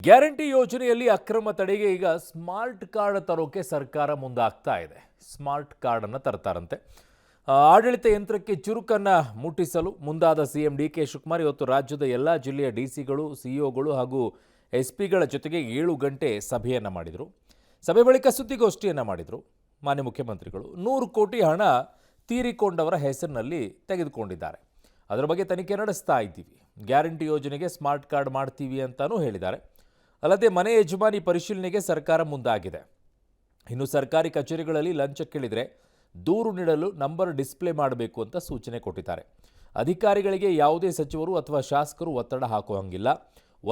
Guarantee ಯೋಜನೆಯಲ್ಲಿ ಅಕ್ರಮ ತಡೆಗೆ ಈಗ ಸ್ಮಾರ್ಟ್ ಕಾರ್ಡ್ ತರೋಕೆ ಸರ್ಕಾರ ಮುಂದಾಗ್ತಾ ಇದೆ. ಸ್ಮಾರ್ಟ್ ಕಾರ್ಡ್ ಅನ್ನು ತರ್ತಾರಂತೆ. ಆಡಳಿತ ಯಂತ್ರಕ್ಕೆ ಚುರುಕನ್ನು ಮುಟ್ಟಿಸಲು ಮುಂದಾದ ಸಿಎಂ ಡಿ.ಕೆ. ಶಿವಕುಮಾರ್ ಇವತ್ತು ರಾಜ್ಯದ ಎಲ್ಲ ಜಿಲ್ಲೆಯ ಡಿಸಿಗಳು, ಸಿಇಒಗಳು ಹಾಗೂ ಎಸ್ಪಿಗಳ ಜೊತೆಗೆ 7 ಗಂಟೆ ಸಭೆಯನ್ನು ಮಾಡಿದರು. ಸಭೆ ಬಳಿಕ ಸುದ್ದಿಗೋಷ್ಠಿಯನ್ನು ಮಾಡಿದರು. ಮಾನ್ಯ ಮುಖ್ಯಮಂತ್ರಿಗಳು 100 ಕೋಟಿ ಹಣ ತೀರಿಕೊಂಡವರ ಹೆಸರಿನಲ್ಲಿ ತೆಗೆದುಕೊಂಡಿದ್ದಾರೆ. ಅದರ ಬಗ್ಗೆ ತನಿಖೆ ನಡೆಸ್ತಾ ಇದ್ದೀವಿ. ಗ್ಯಾರಂಟಿ ಯೋಜನೆಗೆ ಸ್ಮಾರ್ಟ್ ಕಾರ್ಡ್ ಮಾಡ್ತೀವಿ ಅಂತಾನೂ ಹೇಳಿದ್ದಾರೆ. ಅಲ್ಲದೆ ಮನೆ ಯಜಮಾನಿ ಪರಿಶೀಲನೆಗೆ ಸರ್ಕಾರ ಮುಂದಾಗಿದೆ. ಇನ್ನು ಸರ್ಕಾರಿ ಕಚೇರಿಗಳಲ್ಲಿ ಲಂಚ ಕೇಳಿದರೆ ದೂರು ನೀಡಲು ನಂಬರ್ ಡಿಸ್ಪ್ಲೇ ಮಾಡಬೇಕು ಅಂತ ಸೂಚನೆ ಕೊಟ್ಟಿದ್ದಾರೆ. ಅಧಿಕಾರಿಗಳಿಗೆ ಯಾವುದೇ ಸಚಿವರು ಅಥವಾ ಶಾಸಕರು ಒತ್ತಡ ಹಾಕುವಂಗಿಲ್ಲ.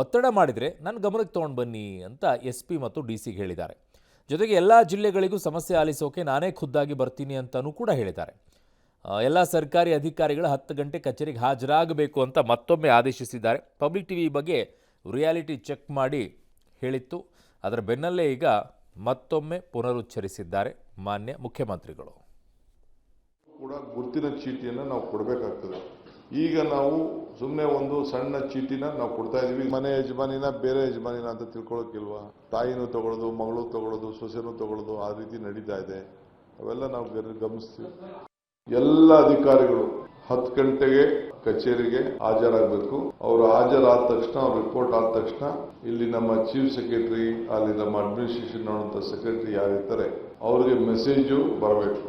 ಒತ್ತಡ ಮಾಡಿದರೆ ನನ್ನ ಗಮನಕ್ಕೆ ತೊಗೊಂಡು ಬನ್ನಿ ಅಂತ SP ಮತ್ತು DC ಹೇಳಿದ್ದಾರೆ. ಜೊತೆಗೆ ಎಲ್ಲ ಜಿಲ್ಲೆಗಳಿಗೂ ಸಮಸ್ಯೆ ಆಲಿಸೋಕೆ ನಾನೇ ಖುದ್ದಾಗಿ ಬರ್ತೀನಿ ಅಂತಲೂ ಕೂಡ ಹೇಳಿದ್ದಾರೆ. ಎಲ್ಲ ಸರ್ಕಾರಿ ಅಧಿಕಾರಿಗಳು 10 ಗಂಟೆ ಕಚೇರಿಗೆ ಹಾಜರಾಗಬೇಕು ಅಂತ ಮತ್ತೊಮ್ಮೆ ಆದೇಶಿಸಿದ್ದಾರೆ. ಪಬ್ಲಿಕ್ ಟಿವಿ ಬಗ್ಗೆ ರಿಯಾಲಿಟಿ ಚೆಕ್ ಮಾಡಿ ಹೇಳಿತ್ತು. ಅದರ ಬೆನ್ನಲ್ಲೇ ಈಗ ಮತ್ತೊಮ್ಮೆ ಪುನರುಚ್ಚರಿಸಿದ್ದಾರೆ ಮಾನ್ಯ ಮುಖ್ಯಮಂತ್ರಿಗಳು. ಕೂಡ ಗುರುತಿನ ಚೀಟಿಯನ್ನು ನಾವು ಕೊಡಬೇಕಾಗ್ತದೆ. ಈಗ ನಾವು ಸುಮ್ಮನೆ ಒಂದು ಸಣ್ಣ ಚೀಟಿನ ನಾವು ಕೊಡ್ತಾ ಇದೀವಿ. ಮನೆ ಯಜಮಾನಿನ ಬೇರೆ ಯಜಮಾನಿನ ಅಂತ ತಿಳ್ಕೊಳ್ಳೋಕ್ಕಿಲ್ವಾ? ತಾಯಿನೂ ತಗೊಳ್ಳೋದು, ಮಗಳು ತಗೊಳ್ಳೋದು, ಸೊಸೆನೂ ತಗೊಳ್ಳೋದು, ಆ ರೀತಿ ನಡೀತಾ ಇದೆ. ಅವೆಲ್ಲ ನಾವು ಗಮನಿಸ್ತೀವಿ. ಎಲ್ಲ ಅಧಿಕಾರಿಗಳು 10 ಗಂಟೆಗೆ ಕಚೇರಿಗೆ ಹಾಜರಾಗಬೇಕು. ಅವರು ಹಾಜರಾದ ತಕ್ಷಣ, ಅವ್ರ ರಿಪೋರ್ಟ್ ಆದ ತಕ್ಷಣ ಇಲ್ಲಿ ನಮ್ಮ ಚೀಫ್ ಸೆಕ್ರೆಟರಿ, ಅಲ್ಲಿ ನಮ್ಮ ಅಡ್ಮಿನಿಸ್ಟ್ರೇಷನ್ ನೋಡುವಂಥ ಸೆಕ್ರೆಟರಿ ಯಾರಿರ್ತಾರೆ ಅವ್ರಿಗೆ ಮೆಸೇಜು ಬರಬೇಕು.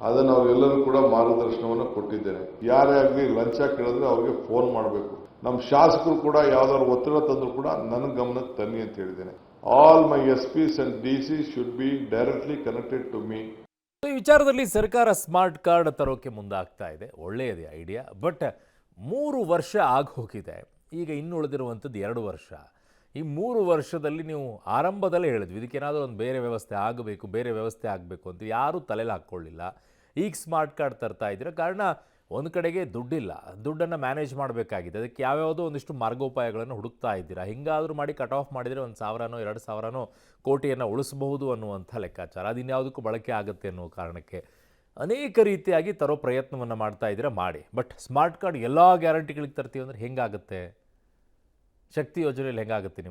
ಅದನ್ನು ಅವರೆಲ್ಲರೂ ಕೂಡ ಮಾರ್ಗದರ್ಶನವನ್ನು ಕೊಟ್ಟಿದ್ದೇನೆ. ಯಾರೇ ಆಗಲಿ ಲಂಚ ಕೇಳಿದ್ರೆ ಅವ್ರಿಗೆ ಫೋನ್ ಮಾಡಬೇಕು. ನಮ್ಮ ಶಾಸಕರು ಕೂಡ ಯಾವ್ದಾದ್ರು ಒತ್ತಡ ತಂದ್ರು ಕೂಡ ನನ್ನ ಗಮನಕ್ಕೆ ತನ್ನಿ ಅಂತ ಹೇಳಿದ್ದೇನೆ. All my SPs and DC should be directly connected to me. ಈ ವಿಚಾರದಲ್ಲಿ ಸರ್ಕಾರ ಸ್ಮಾರ್ಟ್ ಕಾರ್ಡ್ ತರೋಕೆ ಮುಂದಾಗ್ತಾ ಇದೆ. ಒಳ್ಳೆಯದೇ ಐಡಿಯಾ. ಬಟ್ 3 ವರ್ಷ ಹೋಗಿದೆ. ಈಗ ಇನ್ನು ಉಳಿದಿರುವಂಥದ್ದು 2 ವರ್ಷ. ಈ 3 ವರ್ಷದಲ್ಲಿ ನೀವು ಆರಂಭದಲ್ಲೇ ಹೇಳಿದ್ವಿ ಇದಕ್ಕೇನಾದರೂ ಒಂದು ಬೇರೆ ವ್ಯವಸ್ಥೆ ಆಗಬೇಕು ಅಂತ ಯಾರೂ ತಲೆಯಲ್ಲಿ ಹಾಕ್ಕೊಳ್ಳಿಲ್ಲ. ಈಗ ಸ್ಮಾರ್ಟ್ ಕಾರ್ಡ್ ತರ್ತಾ ಇದ್ದೀರ. ಕಾರಣ ಒಂದು ಕಡೆಗೆ ದುಡ್ಡಿಲ್ಲ, ದುಡ್ಡನ್ನು ಮ್ಯಾನೇಜ್ ಮಾಡಬೇಕಾಗಿದೆ. ಅದಕ್ಕೆ ಯಾವ್ಯಾವುದೋ ಒಂದಿಷ್ಟು ಮಾರ್ಗೋಪಾಯಗಳನ್ನು ಹುಡುಕ್ತಾ ಇದ್ದೀರಾ. ಹಿಂಗಾದರೂ ಮಾಡಿ ಕಟ್ ಆಫ್ ಮಾಡಿದರೆ 1,000ನೋ 2,000ನೋ ಕೋಟಿಯನ್ನು ಉಳಿಸಬಹುದು ಅನ್ನುವಂಥ ಲೆಕ್ಕಾಚಾರ. ಅದಿನ್ಯಾವುದಕ್ಕೂ ಬಳಕೆ ಆಗುತ್ತೆ ಅನ್ನೋ ಕಾರಣಕ್ಕೆ ಅನೇಕ ರೀತಿಯಾಗಿ ತರೋ ಪ್ರಯತ್ನವನ್ನು ಮಾಡ್ತಾ ಇದ್ದೀರಾ. ಮಾಡಿ. ಬಟ್ ಸ್ಮಾರ್ಟ್ ಕಾರ್ಡ್ ಎಲ್ಲ ಗ್ಯಾರಂಟಿಗಳಿಗೆ ತರ್ತೀವಿ ಅಂದರೆ ಹೆಂಗಾಗುತ್ತೆ? ಶಕ್ತಿ ಯೋಜನೆಯಲ್ಲಿ ಹೆಂಗಾಗುತ್ತೆ?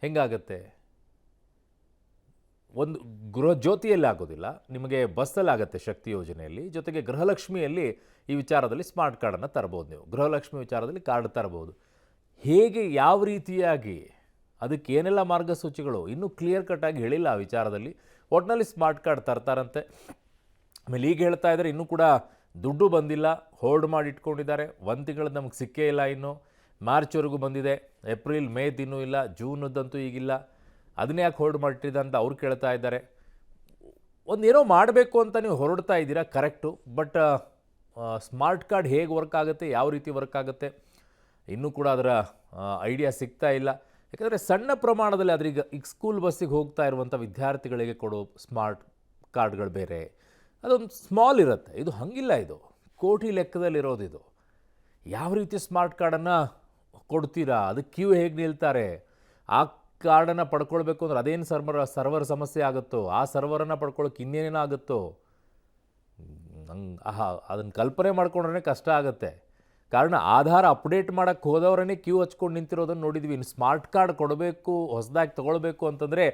ಹೆಂಗಾಗುತ್ತೆ? ಒಂದು ಗೃಹ ಜ್ಯೋತಿಯಲ್ಲಿ ಆಗೋದಿಲ್ಲ, ನಿಮಗೆ ಬಸ್ಸಲ್ಲಿ ಆಗುತ್ತೆ ಶಕ್ತಿ ಯೋಜನೆಯಲ್ಲಿ. ಜೊತೆಗೆ ಗೃಹಲಕ್ಷ್ಮಿಯಲ್ಲಿ ಈ ವಿಚಾರದಲ್ಲಿ ಸ್ಮಾರ್ಟ್ ಕಾರ್ಡನ್ನು ತರಬಹುದು. ನೀವು ಗೃಹಲಕ್ಷ್ಮಿ ವಿಚಾರದಲ್ಲಿ ಕಾರ್ಡ್ ತರಬಹುದು. ಹೇಗೆ, ಯಾವ ರೀತಿಯಾಗಿ, ಅದಕ್ಕೆ ಏನೆಲ್ಲ ಮಾರ್ಗಸೂಚಿಗಳು ಇನ್ನೂ ಕ್ಲಿಯರ್ ಕಟ್ಟಾಗಿ ಹೇಳಿಲ್ಲ ಆ ವಿಚಾರದಲ್ಲಿ. ಒಟ್ಟಿನಲ್ಲಿ ಸ್ಮಾರ್ಟ್ ಕಾರ್ಡ್ ತರ್ತಾರಂತೆ. ಆಮೇಲೆ ಈಗ ಹೇಳ್ತಾ ಇದ್ದಾರೆ ಇನ್ನೂ ಕೂಡ ದುಡ್ಡು ಬಂದಿಲ್ಲ, ಹೋಲ್ಡ್ ಮಾಡಿ ಇಟ್ಕೊಂಡಿದ್ದಾರೆ. 1 ತಿಂಗಳು ನಮಗೆ ಸಿಕ್ಕೇ ಇಲ್ಲ. ಇನ್ನು ಮಾರ್ಚ್ವರೆಗೂ ಬಂದಿದೆ, ಏಪ್ರಿಲ್ ಮೇದ್ ಇನ್ನೂ ಇಲ್ಲ, ಜೂನದಂತೂ ಈಗಿಲ್ಲ. ಅದನ್ನೇ ಯಾಕೆ ಹೋಲ್ಡ್ ಮಾಡಿಟ್ಟಿದೆ ಅಂತ ಅವ್ರು ಕೇಳ್ತಾ ಇದ್ದಾರೆ. ಒಂದೇನೋ ಮಾಡಬೇಕು ಅಂತ ನೀವು ಹೊರಡ್ತಾ ಇದ್ದೀರಾ, ಕರೆಕ್ಟು. ಬಟ್ ಸ್ಮಾರ್ಟ್ ಕಾರ್ಡ್ ಹೇಗೆ ವರ್ಕ್ ಆಗುತ್ತೆ, ಯಾವ ರೀತಿ ವರ್ಕ್ ಆಗುತ್ತೆ, ಇನ್ನೂ ಕೂಡ ಅದರ ಐಡಿಯಾ ಸಿಗ್ತಾ ಇಲ್ಲ. ಯಾಕಂದರೆ ಸಣ್ಣ ಪ್ರಮಾಣದಲ್ಲಿ ಈಗ ಸ್ಕೂಲ್ ಬಸ್ಸಿಗೆ ಹೋಗ್ತಾ ಇರುವಂಥ ವಿದ್ಯಾರ್ಥಿಗಳಿಗೆ ಕೊಡೋ ಸ್ಮಾರ್ಟ್ ಕಾರ್ಡ್ಗಳು ಬೇರೆ, ಅದೊಂದು ಸ್ಮಾಲ್ ಇರುತ್ತೆ. ಇದು ಹಂಗಿಲ್ಲ, ಇದು ಕೋಟಿ ಲೆಕ್ಕದಲ್ಲಿರೋದು. ಇದು ಯಾವ ರೀತಿ ಸ್ಮಾರ್ಟ್ ಕಾರ್ಡನ್ನು ಕೊಡ್ತೀರಾ? ಅದಕ್ಕೆ ಕ್ಯೂ ಹೇಗೆ ನಿಲ್ತಾರೆ? ಆ ಕಾರ್ಡನ್ನು ಪಡ್ಕೊಳ್ಬೇಕು ಅಂದ್ರೆ ಅದೇನು ಸರ್ವರ್ ಸಮಸ್ಯೆ ಆಗುತ್ತೋ, ಆ ಸರ್ವರನ್ನು ಪಡ್ಕೊಳ್ಳೋಕೆ ಇನ್ನೇನೇನಾಗುತ್ತೋ, ಅದನ್ನು ಕಲ್ಪನೆ ಮಾಡ್ಕೊಂಡ್ರೆ ಕಷ್ಟ ಆಗುತ್ತೆ. ಕಾರಣ ಆಧಾರ್ ಅಪ್ಡೇಟ್ ಮಾಡೋಕ್ಕೆ ಹೋದವರನ್ನೇ ಕ್ಯೂ ಹಚ್ಕೊಂಡು ನಿಂತಿರೋದನ್ನು ನೋಡಿದ್ವಿ. ಇನ್ನು ಸ್ಮಾರ್ಟ್ ಕಾರ್ಡ್ ಕೊಡಬೇಕು, ಹೊಸದಾಗಿ ತೊಗೊಳ್ಬೇಕು ಅಂತಂದರೆ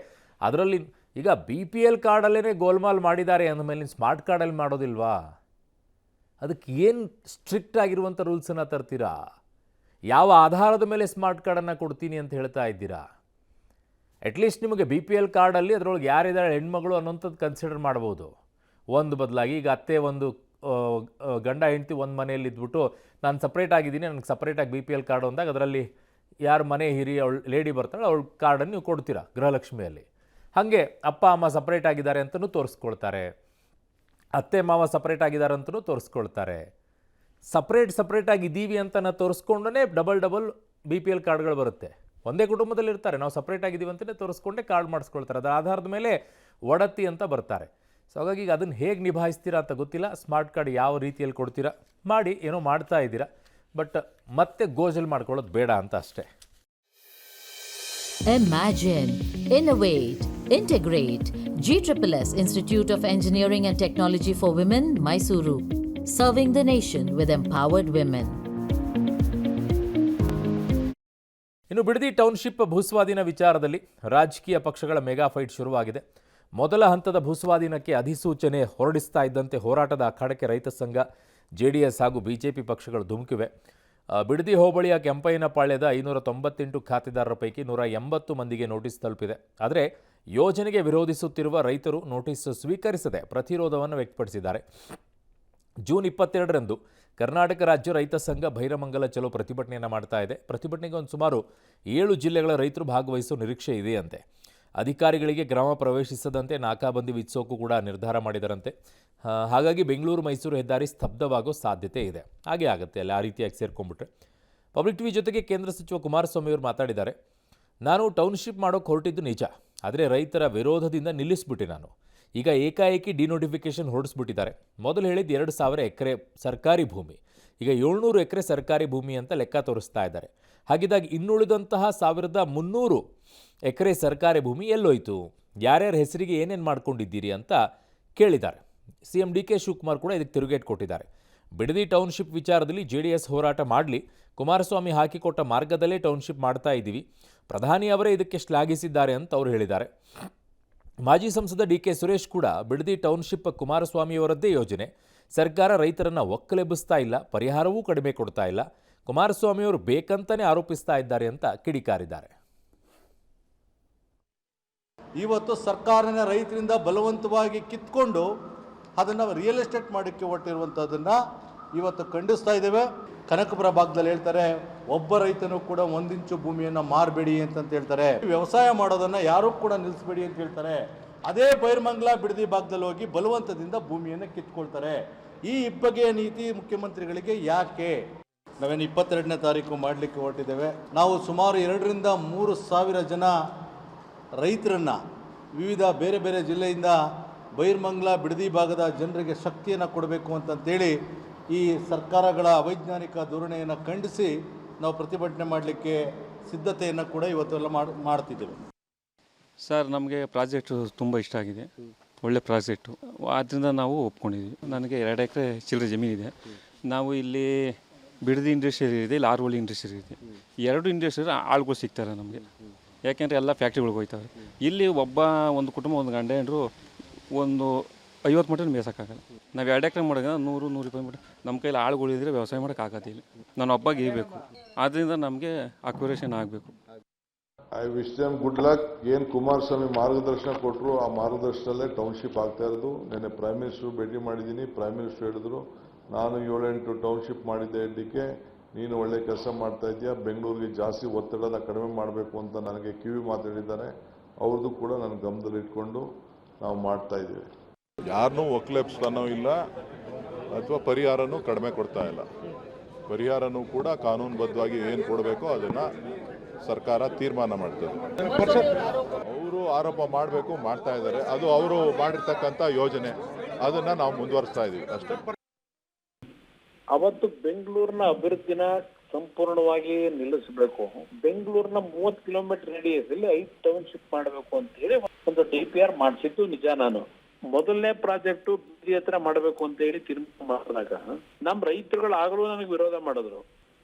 ಅದರಲ್ಲಿ ಈಗ BPL ಕಾರ್ಡಲ್ಲೇ ಗೋಲ್ಮಾಲ್ ಮಾಡಿದ್ದಾರೆ ಅಂದಮೇಲೆ ಸ್ಮಾರ್ಟ್ ಕಾರ್ಡಲ್ಲಿ ಮಾಡೋದಿಲ್ವಾ? ಅದಕ್ಕೆ ಏನು ಸ್ಟ್ರಿಕ್ಟ್ ಆಗಿರುವಂಥ ರೂಲ್ಸನ್ನು ತರ್ತೀರಾ? ಯಾವ ಆಧಾರದ ಮೇಲೆ ಸ್ಮಾರ್ಟ್ ಕಾರ್ಡನ್ನು ಕೊಡ್ತೀನಿ ಅಂತ ಹೇಳ್ತಾ ಇದ್ದೀರಾ? ಅಟ್ಲೀಸ್ಟ್ ನಿಮಗೆ BPL ಕಾರ್ಡಲ್ಲಿ ಅದರೊಳಗೆ ಯಾರಿದ್ದಾರೆ ಹೆಣ್ಮಗಳು ಅನ್ನೋಂಥದ್ದು ಕನ್ಸಿಡರ್ ಮಾಡ್ಬೋದು. ಒಂದು ಬದಲಾಗಿ ಈಗ ಅತ್ತೆ ಒಂದು ಗಂಡ ಹೆಂಡತಿ ಒಂದು ಮನೆಯಲ್ಲಿ ಇದ್ಬಿಟ್ಟು ನಾನು ಸಪ್ರೇಟ್ ಆಗಿದ್ದೀನಿ, ನನಗೆ ಸಪ್ರೇಟಾಗಿ BPL ಕಾರ್ಡು ಅಂದಾಗ ಅದರಲ್ಲಿ ಯಾರು ಮನೆ ಹಿರಿಯ ಲೇಡಿ ಬರ್ತಾಳೆ ಅವಳ ಕಾರ್ಡನ್ನು ನೀವು ಕೊಡ್ತೀರಾ ಗೃಹಲಕ್ಷ್ಮಿಯಲ್ಲಿ. ಹಾಗೆ ಅಪ್ಪ ಅಮ್ಮ ಸಪ್ರೇಟ್ ಆಗಿದ್ದಾರೆ ಅಂತಲೂ ತೋರಿಸ್ಕೊಳ್ತಾರೆ, ಅತ್ತೆ ಮಾವ ಸಪ್ರೇಟ್ ಆಗಿದ್ದಾರೆ ಅಂತಲೂ ತೋರಿಸ್ಕೊಳ್ತಾರೆ. ಸಪ್ರೇಟಾಗಿದ್ದೀವಿ ಅಂತ ತೋರಿಸ್ಕೊಂಡೇ ಡಬಲ್ BPL ಕಾರ್ಡ್ಗಳು ಬರುತ್ತೆ. ಒಂದೇ ಕುಟುಂಬದಲ್ಲಿ ಇರ್ತಾರೆ, ನಾವು ಸಪ್ರೇಟ್ ಆಗಿದ್ದೀವಿ ಅಂತಲೇ ತೋರಿಸ್ಕೊಂಡೇ ಕಾರ್ಡ್ ಮಾಡಿಸ್ಕೊಳ್ತಾರೆ. ಅದರ ಆಧಾರದ ಮೇಲೆ ಒಡತಿ ಅಂತ ಬರ್ತಾರೆ. ಸೊ ಹಾಗಾಗಿ ಈಗ ಅದನ್ನು ಹೇಗೆ ನಿಭಾಯಿಸ್ತೀರಾ ಅಂತ ಗೊತ್ತಿಲ್ಲ. ಸ್ಮಾರ್ಟ್ ಕಾರ್ಡ್ ಯಾವ ರೀತಿಯಲ್ಲಿ ಕೊಡ್ತೀರಾ ಮಾಡಿ, ಏನೋ ಮಾಡ್ತಾ ಇದ್ದೀರಾ. ಬಟ್ ಮತ್ತೆ ಗೋಜಲ್ ಮಾಡ್ಕೊಳ್ಳೋದು ಬೇಡ ಅಂತ ಅಷ್ಟೇ. Imagine, innovate, integrate. GSSS Institute of Engineering and Technology for Women, Mysuru. Serving the nation with empowered women. ಇನ್ನು ಬಿಡದಿ ಟೌನ್ಶಿಪ್ ಭೂಸ್ವಾಧೀನ ವಿಚಾರದಲ್ಲಿ ರಾಜಕೀಯ ಪಕ್ಷಗಳ ಮೆಗಾ ಫೈಟ್ ಶುರುವಾಗಿದೆ. ಮೊದಲ ಹಂತದ ಭೂಸ್ವಾಧೀನಕ್ಕೆ ಅಧಿಸೂಚನೆ ಹೊರಡಿಸ್ತಾ ಇದ್ದಂತೆ ಹೋರಾಟದ ಅಖಾಡಕ್ಕೆ ರೈತ ಸಂಘ, ಜೆಡಿಎಸ್ ಹಾಗೂ ಬಿಜೆಪಿ ಪಕ್ಷಗಳು ಧುಮುಕಿವೆ. ಬಿಡದಿ ಹೋಬಳಿಯ ಕೆಂಪಯ್ಯನಪಾಳ್ಯದ 598 ಖಾತೆದಾರರ ಪೈಕಿ 180 ಮಂದಿಗೆ ನೋಟಿಸ್ ತಲುಪಿದೆ. ಆದರೆ ಯೋಜನೆಗೆ ವಿರೋಧಿಸುತ್ತಿರುವ ರೈತರು ನೋಟಿಸ್ ಸ್ವೀಕರಿಸದೆ ಪ್ರತಿರೋಧವನ್ನು ವ್ಯಕ್ತಪಡಿಸಿದ್ದಾರೆ. ಜೂನ್ 22ರಂದು ಕರ್ನಾಟಕ ರಾಜ್ಯ ರೈತ ಸಂಘ ಭೈರಮಂಗಲ ಚಲೋ ಪ್ರತಿಭಟನೆಯನ್ನು ಮಾಡ್ತಾ ಇದೆ. ಪ್ರತಿಭಟನೆಗೆ ಒಂದು ಸುಮಾರು 7 ಜಿಲ್ಲೆಗಳ ರೈತರು ಭಾಗವಹಿಸುವ ನಿರೀಕ್ಷೆ ಇದೆಯಂತೆ. ಅಧಿಕಾರಿಗಳಿಗೆ ಗ್ರಾಮ ಪ್ರವೇಶಿಸದಂತೆ ನಾಕಾಬಂದಿ ವಿಧಿಸೋಕ್ಕೂ ಕೂಡ ನಿರ್ಧಾರ ಮಾಡಿದರಂತೆ. ಹಾಗಾಗಿ ಬೆಂಗಳೂರು ಮೈಸೂರು ಹೆದ್ದಾರಿ ಸ್ತಬ್ಧವಾಗೋ ಸಾಧ್ಯತೆ ಇದೆ. ಹಾಗೆ ಆಗುತ್ತೆ ಅಲ್ಲಿ ಆ ರೀತಿಯಾಗಿ ಸೇರ್ಕೊಂಡ್ಬಿಟ್ರೆ. ಪಬ್ಲಿಕ್ ಟಿವಿ ಜೊತೆಗೆ ಕೇಂದ್ರ ಸಚಿವ ಕುಮಾರಸ್ವಾಮಿ ಅವರು ಮಾತಾಡಿದ್ದಾರೆ. ನಾನು ಟೌನ್ಶಿಪ್ ಮಾಡೋಕ್ಕೆ ಹೊರಟಿದ್ದು ನಿಜ, ಆದರೆ ರೈತರ ವಿರೋಧದಿಂದ ನಿಲ್ಲಿಸ್ಬಿಟ್ಟೆ ನಾನು. ಈಗ ಏಕಾಏಕಿ ಡಿನೋಟಿಫಿಕೇಶನ್ ಹೊರಡಿಸ್ಬಿಟ್ಟಿದ್ದಾರೆ. ಮೊದಲು ಹೇಳಿದ್ದು 2,000 ಎಕರೆ ಸರ್ಕಾರಿ ಭೂಮಿ, ಈಗ 700 ಎಕರೆ ಸರ್ಕಾರಿ ಭೂಮಿ ಅಂತ ಲೆಕ್ಕ ತೋರಿಸ್ತಾ ಇದ್ದಾರೆ. ಹಾಗಿದ್ದಾಗ ಇನ್ನುಳಿದಂತಹ 1,300 ಎಕರೆ ಸರ್ಕಾರಿ ಭೂಮಿ ಎಲ್ಲೋಯ್ತು, ಯಾರ್ಯಾರ ಹೆಸರಿಗೆ ಏನೇನು ಮಾಡ್ಕೊಂಡಿದ್ದೀರಿ ಅಂತ ಕೇಳಿದ್ದಾರೆ. CM DK ಶಿವಕುಮಾರ್ ಕೂಡ ಇದಕ್ಕೆ ತಿರುಗೇಟು ಕೊಟ್ಟಿದ್ದಾರೆ. ಬಿಡದಿ ಟೌನ್ಶಿಪ್ ವಿಚಾರದಲ್ಲಿ JDS ಹೋರಾಟ ಮಾಡಲಿ, ಕುಮಾರಸ್ವಾಮಿ ಹಾಕಿಕೊಟ್ಟ ಮಾರ್ಗದಲ್ಲೇ ಟೌನ್ಶಿಪ್ ಮಾಡ್ತಾ ಇದ್ದೀವಿ, ಪ್ರಧಾನಿ ಅವರೇ ಇದಕ್ಕೆ ಶ್ಲಾಘಿಸಿದ್ದಾರೆ ಅಂತ ಅವರು ಹೇಳಿದ್ದಾರೆ. ಮಾಜಿ ಸಂಸದ DK ಸುರೇಶ್ ಕೂಡ ಬಿಡದಿ ಟೌನ್ಶಿಪ್ ಕುಮಾರಸ್ವಾಮಿಯವರದ್ದೇ ಯೋಜನೆ, ಸರ್ಕಾರ ರೈತರನ್ನು ಒಕ್ಕಲೆಬ್ಬಿಸ್ತಾ ಇಲ್ಲ, ಪರಿಹಾರವೂ ಕಡಿಮೆ ಕೊಡ್ತಾ ಇಲ್ಲ, ಕುಮಾರಸ್ವಾಮಿಯವರು ಬೇಕಂತಲೇ ಆರೋಪಿಸ್ತಾ ಇದ್ದಾರೆ ಅಂತ ಕಿಡಿಕಾರಿದ್ದಾರೆ. ಇವತ್ತು ಸರ್ಕಾರನ ರೈತರಿಂದ ಬಲವಂತವಾಗಿ ಕಿತ್ಕೊಂಡು ಅದನ್ನು ರಿಯಲ್ ಎಸ್ಟೇಟ್ ಮಾಡೋಕ್ಕೆ ಹೊರಟಿರುವಂಥದ್ದನ್ನು ಇವತ್ತು ಖಂಡಿಸ್ತಾ ಇದ್ದೇವೆ. ಕನಕಪುರ ಭಾಗದಲ್ಲಿ ಹೇಳ್ತಾರೆ, ಒಬ್ಬ ರೈತನು ಕೂಡ 1 ಇಂಚು ಭೂಮಿಯನ್ನು ಮಾರಬೇಡಿ ಅಂತಂತ ಹೇಳ್ತಾರೆ. ವ್ಯವಸಾಯ ಮಾಡೋದನ್ನು ಯಾರೂ ಕೂಡ ನಿಲ್ಲಿಸಬೇಡಿ ಅಂತ ಹೇಳ್ತಾರೆ. ಅದೇ ಬೈರಮಂಗಲ ಬಿಡದಿ ಭಾಗದಲ್ಲಿ ಹೋಗಿ ಬಲವಂತದಿಂದ ಭೂಮಿಯನ್ನು ಕಿತ್ಕೊಳ್ತಾರೆ. ಈ ಇಬ್ಬಗೆಯ ನೀತಿ ಮುಖ್ಯಮಂತ್ರಿಗಳಿಗೆ ಯಾಕೆ? ನಾವೇನು 22ನೇ ತಾರೀಕು ಮಾಡಲಿಕ್ಕೆ ಹೊರಟಿದ್ದೇವೆ. ನಾವು ಸುಮಾರು 2,000 ರಿಂದ 3,000 ಜನ ರೈತರನ್ನು ವಿವಿಧ ಬೇರೆ ಬೇರೆ ಜಿಲ್ಲೆಯಿಂದ ಬೈರಮಂಗಲ ಬಿಡದಿ ಭಾಗದ ಜನರಿಗೆ ಶಕ್ತಿಯನ್ನು ಕೊಡಬೇಕು ಅಂತಂತೇಳಿ ಈ ಸರ್ಕಾರಗಳ ಅವೈಜ್ಞಾನಿಕ ಧೋರಣೆಯನ್ನು ಖಂಡಿಸಿ ನಾವು ಪ್ರತಿಭಟನೆ ಮಾಡಲಿಕ್ಕೆ ಸಿದ್ಧತೆಯನ್ನು ಕೂಡ ಇವತ್ತೆಲ್ಲ ಮಾಡ್ತಿದ್ದೇವೆ. ಸರ್, ನಮಗೆ ಪ್ರಾಜೆಕ್ಟು ತುಂಬ ಇಷ್ಟ ಆಗಿದೆ, ಒಳ್ಳೆ ಪ್ರಾಜೆಕ್ಟು, ಆದ್ದರಿಂದ ನಾವು ಒಪ್ಕೊಂಡಿದ್ವಿ. ನನಗೆ 2 ಎಕರೆ ಚಿಲ್ಲರೆ ಜಮೀನಿದೆ. ನಾವು ಇಲ್ಲಿ ಬಿಡದಿ ಇಂಡಸ್ಟ್ರಿ ಇದೆ, ಇಲ್ಲಿ ಆರೋಳಿ ಇಂಡಸ್ಟ್ರಿ ಇದೆ. 2 ಇಂಡಸ್ಟ್ರಿ ಆಳುಗಳು ಸಿಗ್ತಾರೆ ನಮಗೆ, ಯಾಕೆಂದರೆ ಎಲ್ಲ ಫ್ಯಾಕ್ಟ್ರಿಗಳಿಗೆ ಹೋಗ್ತಾರೆ. ಇಲ್ಲಿ ಒಂದು ಕುಟುಂಬ, ಒಂದು ಗಂಡ ಹೆಂಡರು ಒಂದು 50 ಮಟ್ಟ ಮೇಯ್ಸೋಕ್ಕಾಗಲ್ಲ. ನಾವು 2 ಎಕರೆ ಮಾಡಿದ್ರೆ 100-120 ಮಟ್ಟ ನಮ್ಮ ಕೈಲಿ ಆಳುಗಳಿದ್ರೆ ವ್ಯವಸಾಯ ಮಾಡೋಕ್ಕಾಗೋದಿಲ್ಲ. ನಾನು ಒಬ್ಬ ಗೀಬೇಕು, ಆದ್ದರಿಂದ ನಮಗೆ ಅಕ್ಯುರೇಷನ್ ಆಗಬೇಕು. I wish them good luck. ಏನು ಕುಮಾರಸ್ವಾಮಿ ಮಾರ್ಗದರ್ಶನ ಕೊಟ್ಟರು, ಆ ಮಾರ್ಗದರ್ಶನದಲ್ಲೇ ಟೌನ್ಶಿಪ್ ಆಗ್ತಾ ಇರೋದು. ನೆನ್ನೆ ಪ್ರೈಮ್ ಮಿನಿಸ್ಟ್ರು ಭೇಟಿ ಮಾಡಿದ್ದೀನಿ. ಪ್ರೈಮ್ ಮಿನಿಸ್ಟ್ರು ಹೇಳಿದ್ರು, ನಾನು 7-8 ಟೌನ್ಶಿಪ್ ಮಾಡಿದ್ದೆ, DK ನೀನು ಒಳ್ಳೆ ಕೆಲಸ ಮಾಡ್ತಾ ಇದೆಯಾ, ಬೆಂಗಳೂರಿಗೆ ಜಾಸ್ತಿ ಒತ್ತಡನ ಕಡಿಮೆ ಮಾಡಬೇಕು ಅಂತ ನನಗೆ ಕಿವಿ ಮಾತಾಡಿದ್ದಾರೆ. ಅವ್ರದ್ದು ಕೂಡ ನನ್ನ ಗಮನದಲ್ಲಿ ಇಟ್ಕೊಂಡು ನಾವು ಮಾಡ್ತಾ ಇದ್ದೀವಿ. ಯಾರನ್ನೂ ಒಕ್ಕಲೆಬ್ಸ್ತಾನೂ ಇಲ್ಲ ಅಥವಾ ಪರಿಹಾರನೂ ಕಡಿಮೆ ಕೊಡ್ತಾ ಇಲ್ಲ. ಪರಿಹಾರನೂ ಕೂಡ ಕಾನೂನುಬದ್ಧವಾಗಿ ಏನು ಕೊಡಬೇಕೋ ಅದನ್ನು ಸರ್ಕಾರ ತೀರ್ಮಾನ ಮಾಡ್ತದೆ. ಅವರು ಆರೋಪ ಮಾಡಬೇಕು, ಮಾಡ್ತಾ ಇದ್ದಾರೆ. ಅದು ಅವರು ಮಾಡಿರ್ತಕ್ಕಂಥ ಯೋಜನೆ, ಅದನ್ನು ನಾವು ಮುಂದುವರಿಸ್ತಾ ಇದ್ದೀವಿ ಅಷ್ಟೇ. ಅವತ್ತು ಬೆಂಗಳೂರಿನ ಅಭಿವೃದ್ಧಿನ ಸಂಪೂರ್ಣವಾಗಿ ನಿಲ್ಲಿಸಬೇಕು. ಬೆಂಗಳೂರಿನ 30 ಕಿಲೋಮೀಟರ್ ರೇಡಿಯಸ್ ಅಲ್ಲಿ 5 ಟೌನ್ಶಿಪ್ ಮಾಡಬೇಕು ಅಂತ ಹೇಳಿ ಒಂದು DPR ಮಾಡಿಸಿದ್ದು ನಿಜ. ನಾನು ಮೊದಲನೇ ಪ್ರಾಜೆಕ್ಟ್ ಬಿಜಿ ಹತ್ರ ಮಾಡಬೇಕು ಅಂತ ಹೇಳಿ ತೀರ್ಮಾನ ಮಾಡಿದಾಗ ನಮ್ಮ ರೈತರುಗಳು ಆಗಲೂ ನನಗೆ ವಿರೋಧ ಮಾಡಿದ್ರು.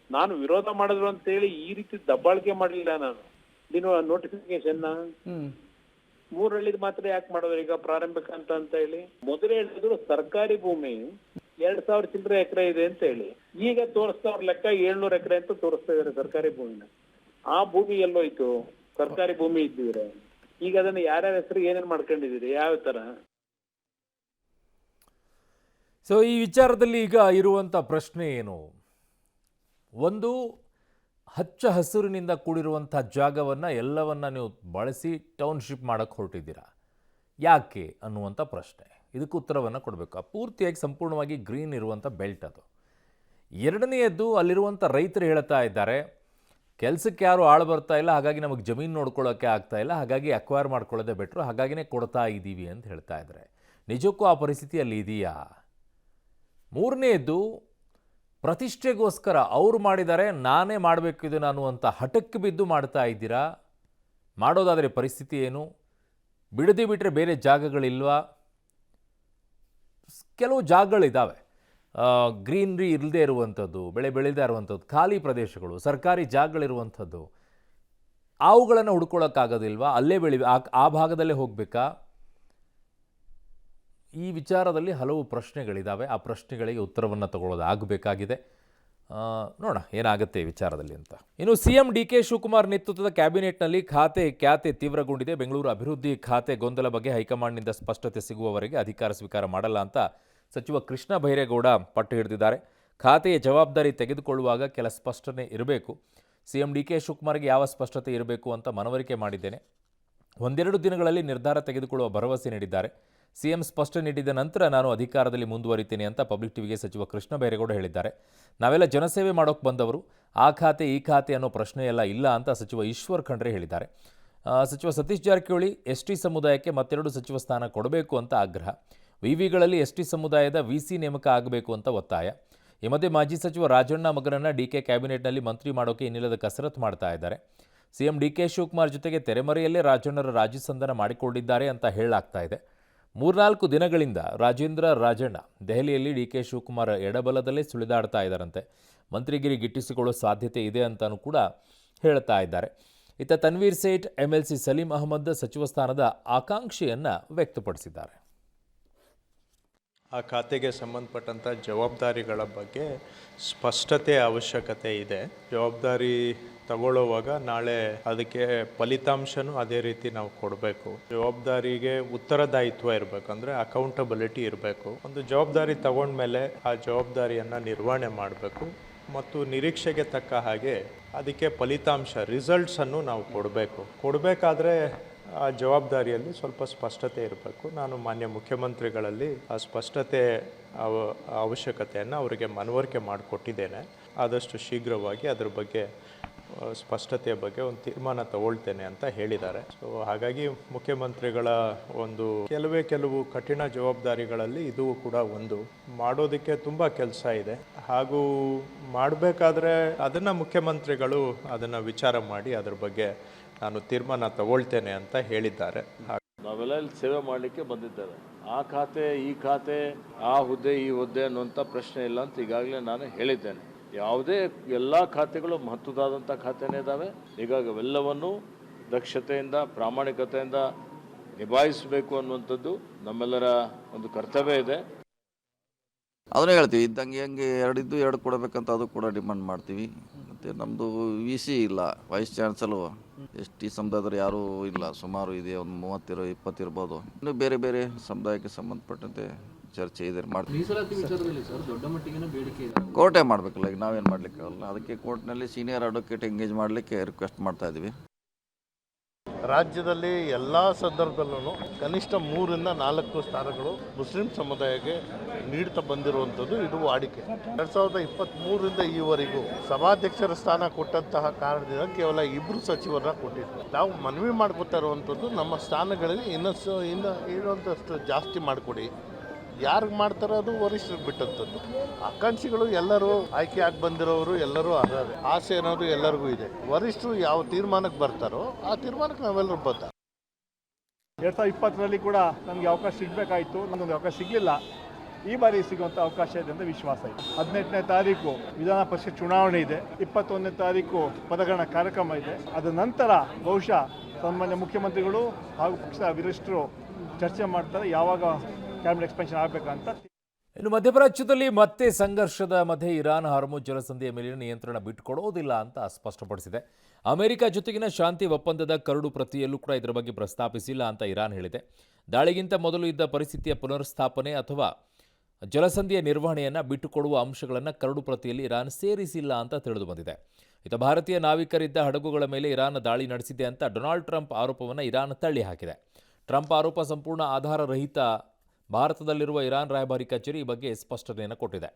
ನಾನು ವಿರೋಧ ಮಾಡಿದ್ರು ಅಂತ ಹೇಳಿ ಈ ರೀತಿ ದಬ್ಬಾಳಿಕೆ ಮಾಡಲಿಲ್ಲ. ನಾನು ನೀನು ನೋಟಿಫಿಕೇಶನ್ 3 ಹಳ್ಳಿದ್ ಮಾತ್ರ ಯಾಕೆ ಮಾಡೋದು ಈಗ ಪ್ರಾರಂಭಿಕ ಅಂತ ಹೇಳಿ ಮೊದಲೇ ಹೇಳಿದ್ರು. ಸರ್ಕಾರಿ ಭೂಮಿ 2,000 ಚಿಲ್ಲರೆ ಎಕರೆ ಇದೆ ಅಂತ ಹೇಳಿ ಈಗ ತೋರಿಸ್ತಾವ್ರ ಲೆಕ್ಕ 700 ಎಕರೆ ಅಂತ ತೋರಿಸ್ತಾ ಇದಾರೆ ಸರ್ಕಾರಿ ಭೂಮಿನ. ಆ ಭೂಮಿ ಎಲ್ಲೋಯ್ತು? ಸರ್ಕಾರಿ ಭೂಮಿ ಇದ್ದಿದ್ರೆ ಈಗ ಅದನ್ನ ಯಾರ್ಯಾರ ಹೆಸರು ಏನೇನು ಮಾಡ್ಕೊಂಡಿದ್ದೀರಿ, ಯಾವ ತರ? ಸೊ ಈ ವಿಚಾರದಲ್ಲಿ ಈಗ ಇರುವಂಥ ಪ್ರಶ್ನೆ ಏನು? ಒಂದು ಹಚ್ಚ ಹಸಿರಿನಿಂದ ಕೂಡಿರುವಂಥ ಜಾಗವನ್ನು ಎಲ್ಲವನ್ನ ನೀವು ಬಳಸಿ ಟೌನ್ಶಿಪ್ ಮಾಡೋಕ್ಕೆ ಹೊರಟಿದ್ದೀರಾ, ಯಾಕೆ ಅನ್ನುವಂಥ ಪ್ರಶ್ನೆ. ಇದಕ್ಕೆ ಉತ್ತರವನ್ನು ಕೊಡಬೇಕು. ಪೂರ್ತಿಯಾಗಿ ಸಂಪೂರ್ಣವಾಗಿ ಗ್ರೀನ್ ಇರುವಂಥ ಬೆಲ್ಟ್ ಅದು. ಎರಡನೆಯದ್ದು, ಅಲ್ಲಿರುವಂಥ ರೈತರು ಹೇಳ್ತಾ ಇದ್ದಾರೆ, ಕೆಲಸಕ್ಕೆ ಯಾರು ಆಳು ಬರ್ತಾ ಇಲ್ಲ, ಹಾಗಾಗಿ ನಮಗೆ ಜಮೀನು ನೋಡ್ಕೊಳ್ಳೋಕ್ಕೆ ಆಗ್ತಾ ಇಲ್ಲ, ಹಾಗಾಗಿ ಅಕ್ವೈರ್ ಮಾಡ್ಕೊಳ್ಳೋದೇ ಬೆಟ್ರು, ಹಾಗಾಗಿನೇ ಕೊಡ್ತಾ ಇದ್ದೀವಿ ಅಂತ ಹೇಳ್ತಾ ಇದ್ದಾರೆ. ನಿಜಕ್ಕೂ ಆ ಪರಿಸ್ಥಿತಿ ಅಲ್ಲಿ ಇದೆಯಾ? ಮೂರನೆಯದ್ದು, ಪ್ರತಿಷ್ಠೆಗೋಸ್ಕರ ಅವರು ಮಾಡಿದ್ದಾರೆ, ನಾನೇ ಮಾಡಬೇಕಿದೆ ನಾನು ಅಂತ ಹಠಕ್ಕೆ ಬಿದ್ದು ಮಾಡ್ತಾ ಇದ್ದೀರಾ? ಮಾಡೋದಾದರೆ ಪರಿಸ್ಥಿತಿ ಏನು? ಬಿಡದಿ ಬಿಟ್ಟರೆ ಬೇರೆ ಜಾಗಗಳಿಲ್ವಾ? ಕೆಲವು ಜಾಗಗಳಿದ್ದಾವೆ, ಗ್ರೀನ್ರಿ ಇಲ್ಲದೆ ಇರುವಂಥದ್ದು, ಬೆಳೆ ಬೆಳೀದೇ ಇರುವಂಥದ್ದು, ಖಾಲಿ ಪ್ರದೇಶಗಳು, ಸರ್ಕಾರಿ ಜಾಗಗಳಿರುವಂಥದ್ದು. ಅವುಗಳನ್ನು ಹುಡ್ಕೊಳ್ಳೋಕ್ಕಾಗೋದಿಲ್ವಾ? ಅಲ್ಲೇ ಆ ಭಾಗದಲ್ಲೇ ಹೋಗಬೇಕಾ? ಈ ವಿಚಾರದಲ್ಲಿ ಹಲವು ಪ್ರಶ್ನೆಗಳಿದ್ದಾವೆ. ಆ ಪ್ರಶ್ನೆಗಳಿಗೆ ಉತ್ತರವನ್ನು ತಗೊಳ್ಳೋದಾಗಬೇಕಾಗಿದೆ. ನೋಡೋಣ ಏನಾಗುತ್ತೆ ಈ ವಿಚಾರದಲ್ಲಿ ಅಂತ. ಇನ್ನು ಸಿಎಂ ಡಿ ಕೆ ಶಿವಕುಮಾರ್ ನೇತೃತ್ವದ ಕ್ಯಾಬಿನೆಟ್ನಲ್ಲಿ ಖ್ಯಾತೆ ತೀವ್ರಗೊಂಡಿದೆ. ಬೆಂಗಳೂರು ಅಭಿವೃದ್ಧಿ ಖಾತೆ ಗೊಂದಲ ಬಗ್ಗೆ ಹೈಕಮಾಂಡ್ನಿಂದ ಸ್ಪಷ್ಟತೆ ಸಿಗುವವರೆಗೆ ಅಧಿಕಾರ ಸ್ವೀಕಾರ ಮಾಡಲ್ಲ ಅಂತ ಸಚಿವ ಕೃಷ್ಣ ಬೈರೇಗೌಡ ಪಟ್ಟು ಹಿಡಿದಿದ್ದಾರೆ. ಖಾತೆಯ ಜವಾಬ್ದಾರಿ ತೆಗೆದುಕೊಳ್ಳುವಾಗ ಕೆಲ ಸ್ಪಷ್ಟನೆ ಇರಬೇಕು. ಸಿಎಂ ಡಿ ಕೆ ಶಿವಕುಮಾರ್ಗೆ ಯಾವ ಸ್ಪಷ್ಟತೆ ಇರಬೇಕು ಅಂತ ಮನವರಿಕೆ ಮಾಡಿದ್ದೇನೆ. ಒಂದೆರಡು ದಿನಗಳಲ್ಲಿ ನಿರ್ಧಾರ ತೆಗೆದುಕೊಳ್ಳುವ ಭರವಸೆ ನೀಡಿದ್ದಾರೆ. ಸಿಎಂ ಸ್ಪಷ್ಟನೆ ನೀಡಿದ ನಂತರ ನಾನು ಅಧಿಕಾರದಲ್ಲಿ ಮುಂದುವರಿತೇನೆ ಅಂತ ಪಬ್ಲಿಕ್ ಟಿವಿಗೆ ಸಚಿವ ಕೃಷ್ಣ ಬೈರೇಗೌಡ ಹೇಳಿದ್ದಾರೆ. ನಾವೆಲ್ಲ ಜನಸೇವೆ ಮಾಡೋಕೆ ಬಂದವರು, ಆ ಖಾತೆ ಈ ಖಾತೆ ಅನ್ನೋ ಪ್ರಶ್ನೆಯೆಲ್ಲ ಇಲ್ಲ ಅಂತ ಸಚಿವ ಈಶ್ವರ್ ಖಂಡ್ರೆ ಹೇಳಿದ್ದಾರೆ. ಸಚಿವ ಸತೀಶ್ ಜಾರಕಿಹೊಳಿ ಎಸ್ಟಿ ಸಮುದಾಯಕ್ಕೆ ಮತ್ತೆರಡು ಸಚಿವ ಸ್ಥಾನ ಕೊಡಬೇಕು ಅಂತ ಆಗ್ರಹ. ವಿವಿಗಳಲ್ಲಿ ಎಸ್ಟಿ ಸಮುದಾಯದ ವಿಸಿ ನೇಮಕ ಆಗಬೇಕು ಅಂತ ಒತ್ತಾಯ. ಈ ಮಧ್ಯೆ ಮಾಜಿ ಸಚಿವ ರಾಜಣ್ಣ ಮಗನನ್ನು ಡಿಕೆ ಕ್ಯಾಬಿನೆಟ್ನಲ್ಲಿ ಮಂತ್ರಿ ಮಾಡೋಕೆ ಇನ್ನಿಲ್ಲದ ಕಸರತ್ತು ಮಾಡ್ತಾ ಇದ್ದಾರೆ. ಸಿಎಂ ಡಿ ಕೆ ಶಿವಕುಮಾರ್ ಜೊತೆಗೆ ತೆರೆಮರೆಯಲ್ಲೇ ರಾಜಣ್ಣರ ರಾಜಿ ಸಂಧಾನ ಮಾಡಿಕೊಂಡಿದ್ದಾರೆ ಅಂತ ಹೇಳಲಾಗ್ತಾ ಇದೆ. 3-4 ದಿನಗಳಿಂದ ರಾಜಣ್ಣ ದೆಹಲಿಯಲ್ಲಿ ಡಿ ಕೆ ಶಿವಕುಮಾರ್ ಎಡಬಲದಲ್ಲೇ ಸುಳಿದಾಡ್ತಾ ಇದ್ದಾರಂತೆ. ಮಂತ್ರಿಗಿರಿ ಗಿಟ್ಟಿಸಿಕೊಳ್ಳೋ ಸಾಧ್ಯತೆ ಇದೆ ಅಂತಲೂ ಕೂಡ ಹೇಳ್ತಾ ಇದ್ದಾರೆ. ಇತ್ತ ತನ್ವೀರ್ ಸೇಠ್, MLC ಸಲೀಂ ಅಹಮದ್ ಸಚಿವ ಸ್ಥಾನದ ಆಕಾಂಕ್ಷೆಯನ್ನು ವ್ಯಕ್ತಪಡಿಸಿದ್ದಾರೆ. ಆ ಖಾತೆಗೆ ಸಂಬಂಧಪಟ್ಟಂಥ ಜವಾಬ್ದಾರಿಗಳ ಬಗ್ಗೆ ಸ್ಪಷ್ಟತೆ ಅವಶ್ಯಕತೆ ಇದೆ. ಜವಾಬ್ದಾರಿ ತಗೊಳ್ಳುವಾಗ ನಾಳೆ ಅದಕ್ಕೆ ಫಲಿತಾಂಶನೂ ಅದೇ ರೀತಿ ನಾವು ಕೊಡಬೇಕು. ಜವಾಬ್ದಾರಿಗೆ ಉತ್ತರದಾಯಿತ್ವ ಇರಬೇಕು, ಅಂದರೆ ಅಕೌಂಟಬಿಲಿಟಿ ಇರಬೇಕು. ಒಂದು ಜವಾಬ್ದಾರಿ ತಗೊಂಡ್ಮೇಲೆ ಆ ಜವಾಬ್ದಾರಿಯನ್ನು ನಿರ್ವಹಣೆ ಮಾಡಬೇಕು ಮತ್ತು ನಿರೀಕ್ಷೆಗೆ ತಕ್ಕ ಹಾಗೆ ಅದಕ್ಕೆ ಫಲಿತಾಂಶ ರಿಸಲ್ಟ್ಸನ್ನು ನಾವು ಕೊಡಬೇಕಾದ್ರೆ ಆ ಜವಾಬ್ದಾರಿಯಲ್ಲಿ ಸ್ವಲ್ಪ ಸ್ಪಷ್ಟತೆ ಇರಬೇಕು. ನಾನು ಮಾನ್ಯ ಮುಖ್ಯಮಂತ್ರಿಗಳಲ್ಲಿ ಆ ಸ್ಪಷ್ಟತೆ ಅವಶ್ಯಕತೆಯನ್ನು ಅವರಿಗೆ ಮನವರಿಕೆ ಮಾಡಿಕೊಟ್ಟಿದ್ದೇನೆ. ಆದಷ್ಟು ಶೀಘ್ರವಾಗಿ ಅದರ ಬಗ್ಗೆ ಸ್ಪಷ್ಟತೆಯ ಬಗ್ಗೆ ಒಂದು ತೀರ್ಮಾನ ತಗೊಳ್ತೇನೆ ಅಂತ ಹೇಳಿದ್ದಾರೆ. ಸೊ ಹಾಗಾಗಿ ಮುಖ್ಯಮಂತ್ರಿಗಳ ಒಂದು ಕೆಲವು ಕಠಿಣ ಜವಾಬ್ದಾರಿಗಳಲ್ಲಿ ಇದು ಕೂಡ ಒಂದು. ಮಾಡೋದಕ್ಕೆ ತುಂಬ ಕೆಲಸ ಇದೆ ಹಾಗೂ ಮಾಡಬೇಕಾದ್ರೆ ಅದನ್ನು ಮುಖ್ಯಮಂತ್ರಿಗಳು ಅದನ್ನು ವಿಚಾರ ಮಾಡಿ ಅದ್ರ ಬಗ್ಗೆ ನಾನು ತೀರ್ಮಾನ ತಗೊಳ್ತೇನೆ ಅಂತ ಹೇಳಿದ್ದಾರೆ. ನಾವೆಲ್ಲ ಇಲ್ಲಿ ಸೇವೆ ಮಾಡಲಿಕ್ಕೆ ಬಂದಿದ್ದೇವೆ. ಆ ಖಾತೆ ಈ ಖಾತೆ, ಆ ಹುದ್ದೆ ಈ ಹುದ್ದೆ ಅನ್ನುವಂಥ ಪ್ರಶ್ನೆ ಇಲ್ಲ ಅಂತ ಈಗಾಗಲೇ ನಾನು ಹೇಳಿದ್ದೇನೆ. ಯಾವುದೇ ಎಲ್ಲ ಖಾತೆಗಳು ಮಹತ್ವದಾದಂಥ ಖಾತೆನೇ ಇದ್ದಾವೆ. ಹೀಗಾಗಿ ಅವೆಲ್ಲವನ್ನು ದಕ್ಷತೆಯಿಂದ ಪ್ರಾಮಾಣಿಕತೆಯಿಂದ ನಿಭಾಯಿಸಬೇಕು ಅನ್ನುವಂಥದ್ದು ನಮ್ಮೆಲ್ಲರ ಒಂದು ಕರ್ತವ್ಯ ಇದೆ. ಅದನ್ನೇ ಹೇಳ್ತೀವಿ, ಇದ್ದಂಗೆ ಹೆಂಗೆ ಎರಡು ಕೊಡಬೇಕಂತ ಅದು ಕೂಡ ಡಿಮಾಂಡ್ ಮಾಡ್ತೀವಿ. ಮತ್ತು ನಮ್ಮದು VC ಇಲ್ಲ, ವೈಸ್ ಚಾನ್ಸಲರು ST ಸಮುದಾಯದವರು ಯಾರೂ ಇಲ್ಲ, ಸುಮಾರು ಇದೆ, ಒಂದು 30-20 ಇರ್ಬೋದು. ಇನ್ನು ಬೇರೆ ಬೇರೆ ಸಮುದಾಯಕ್ಕೆ ಸಂಬಂಧಪಟ್ಟಂತೆ ಚರ್ಚೆ ಇದೆ ಮಾಡ್ತೀವಿ. ಕೋರ್ಟೇ ಮಾಡಬೇಕಲ್ಲ, ಈಗ ನಾವೇನು ಮಾಡಲಿಕ್ಕಾಗಲ್ಲ. ಅದಕ್ಕೆ ಕೋರ್ಟ್ನಲ್ಲಿ ಸೀನಿಯರ್ ಅಡ್ವೊಕೇಟ್ ಎಂಗೇಜ್ ಮಾಡಲಿಕ್ಕೆ ರಿಕ್ವೆಸ್ಟ್ ಮಾಡ್ತಾ ಇದ್ದೀವಿ. ರಾಜ್ಯದಲ್ಲಿ ಎಲ್ಲ ಸಂದರ್ಭದಲ್ಲೂ ಕನಿಷ್ಠ 3-4 ಸ್ಥಾನಗಳು ಮುಸ್ಲಿಂ ಸಮುದಾಯಕ್ಕೆ ನೀಡ್ತಾ ಬಂದಿರುವಂಥದ್ದು ಇದು ವಾಡಿಕೆ. 2023ರಿಂದ ಈವರೆಗೂ ಸಭಾಧ್ಯಕ್ಷರ ಸ್ಥಾನ ಕೊಟ್ಟಂತಹ ಕಾರಣದಿಂದ ಕೇವಲ 2 ಸಚಿವರನ್ನ ಕೊಟ್ಟಿದ್ರು. ನಾವು ಮನವಿ ಮಾಡ್ಕೊತಾ ಇರುವಂಥದ್ದು ನಮ್ಮ ಸ್ಥಾನಗಳಲ್ಲಿ ಇನ್ನೊಂದಷ್ಟು ಜಾಸ್ತಿ ಮಾಡಿಕೊಡಿ. ಯಾರಿಗೆ ಮಾಡ್ತಾರೋ ಅದು ವರಿಷ್ಠರಿಗೆ ಬಿಟ್ಟಂಥದ್ದು. ಆಕಾಂಕ್ಷಿಗಳು ಎಲ್ಲರೂ ಆಯ್ಕೆ ಆಗಿ ಬಂದಿರೋರು ಎಲ್ಲರೂ ಆಸೆ ಅನ್ನೋದು ಎಲ್ಲರಿಗೂ ಇದೆ. ವರಿಷ್ಠರು ಯಾವ ತೀರ್ಮಾನಕ್ಕೆ ಬರ್ತಾರೋ ಆ ತೀರ್ಮಾನಕ್ಕೆ ನಾವೆಲ್ಲರೂ ಬರ್ತಾರೆ. 2020ರಲ್ಲಿ ಕೂಡ ನಮಗೆ ಅವಕಾಶ ಸಿಗಬೇಕಾಯಿತು, ನಮಗೊಂದು ಅವಕಾಶ ಸಿಗಲಿಲ್ಲ. ಈ ಬಾರಿ ಸಿಗುವಂಥ ಅವಕಾಶ ಇದೆ ಅಂತ ವಿಶ್ವಾಸ ಇದೆ. 18ನೇ ತಾರೀಕು ವಿಧಾನ ಪರಿಷತ್ ಚುನಾವಣೆ ಇದೆ, 21ನೇ ತಾರೀಕು ಪದಗ್ರಹಣ ಕಾರ್ಯಕ್ರಮ ಇದೆ. ಅದರ ನಂತರ ಬಹುಶಃ ಸಾಮಾನ್ಯ ಮುಖ್ಯಮಂತ್ರಿಗಳು ಹಾಗೂ ಪಕ್ಷದ ವರಿಷ್ಠರು ಚರ್ಚೆ ಮಾಡ್ತಾರೆ ಯಾವಾಗ ಕ್ಯಾಬಿನೆಟ್ ಎಕ್ಸ್ಪೆನ್ಷನ್ ಆಗಬೇಕಂತ. ಇನ್ನು ಮಧ್ಯಪ್ರಾಚ್ಯದಲ್ಲಿ ಮತ್ತೆ ಸಂಘರ್ಷದ ಮಧ್ಯೆ ಇರಾನ್ ಹಾರ್ಮುಜ್ ಜಲಸಂಧಿಯ ಮೇಲಿನ ನಿಯಂತ್ರಣ ಬಿಟ್ಟುಕೊಡೋದಿಲ್ಲ ಅಂತ ಸ್ಪಷ್ಟಪಡಿಸಿದೆ. ಅಮೆರಿಕ ಜೊತೆಗಿನ ಶಾಂತಿ ಒಪ್ಪಂದದ ಕರಡು ಪ್ರತಿಯಲ್ಲೂ ಕೂಡ ಇದರ ಬಗ್ಗೆ ಪ್ರಸ್ತಾಪಿಸಿಲ್ಲ ಅಂತ ಇರಾನ್ ಹೇಳಿದೆ. ದಾಳಿಗಿಂತ ಮೊದಲು ಇದ್ದ ಪರಿಸ್ಥಿತಿಯ ಪುನರ್ಸ್ಥಾಪನೆ ಅಥವಾ ಜಲಸಂಧಿಯ ನಿರ್ವಹಣೆಯನ್ನು ಬಿಟ್ಟುಕೊಡುವ ಅಂಶಗಳನ್ನು ಕರಡು ಪ್ರತಿಯಲ್ಲಿ ಇರಾನ್ ಸೇರಿಸಿಲ್ಲ ಅಂತ ತಿಳಿದು ಬಂದಿದೆ. ಇತ ಭಾರತೀಯ ನಾವಿಕರಿದ್ದ ಹಡಗುಗಳ ಮೇಲೆ ಇರಾನ್ ದಾಳಿ ನಡೆಸಿದೆ ಅಂತ ಡೊನಾಲ್ಡ್ ಟ್ರಂಪ್ ಆರೋಪವನ್ನು ಇರಾನ್ ತಳ್ಳಿ ಹಾಕಿದೆ. ಟ್ರಂಪ್ ಆರೋಪ ಸಂಪೂರ್ಣ ಆಧಾರರಹಿತ. ಭಾರತದಲ್ಲಿರುವ ಇರಾನ್ ರಾಯಭಾರಿ ಕಚೇರಿ ಈ ಬಗ್ಗೆ ಸ್ಪಷ್ಟನೆಯನ್ನು ಕೊಟ್ಟಿದೆ.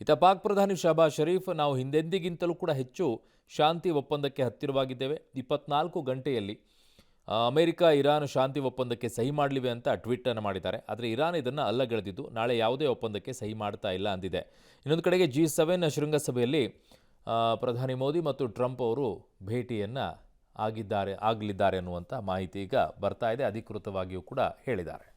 ಇತ ಪಾಕ್ ಪ್ರಧಾನಿ ಶಹಬಾಜ್ ಶರೀಫ್, ನಾವು ಹಿಂದೆಂದಿಗಿಂತಲೂ ಕೂಡ ಹೆಚ್ಚು ಶಾಂತಿ ಒಪ್ಪಂದಕ್ಕೆ ಹತ್ತಿರವಾಗಿದ್ದೇವೆ. 24 ಗಂಟೆಯಲ್ಲಿ ಅಮೆರಿಕ ಇರಾನ್ ಶಾಂತಿ ಒಪ್ಪಂದಕ್ಕೆ ಸಹಿ ಮಾಡಲಿವೆ ಅಂತ ಟ್ವೀಟನ್ನು ಮಾಡಿದ್ದಾರೆ. ಆದರೆ ಇರಾನ್ ಇದನ್ನು ಅಲ್ಲಗೆಳೆದಿದ್ದು ನಾಳೆ ಯಾವುದೇ ಒಪ್ಪಂದಕ್ಕೆ ಸಹಿ ಮಾಡ್ತಾ ಇಲ್ಲ ಅಂದಿದೆ. ಇನ್ನೊಂದು ಕಡೆಗೆ G7 ಶೃಂಗಸಭೆಯಲ್ಲಿ ಪ್ರಧಾನಿ ಮೋದಿ ಮತ್ತು ಟ್ರಂಪ್ ಅವರು ಭೇಟಿಯನ್ನು ಆಗಲಿದ್ದಾರೆ ಅನ್ನುವಂಥ ಮಾಹಿತಿ ಈಗ ಬರ್ತಾ ಇದೆ. ಅಧಿಕೃತವಾಗಿಯೂ ಕೂಡ ಹೇಳಿದ್ದಾರೆ.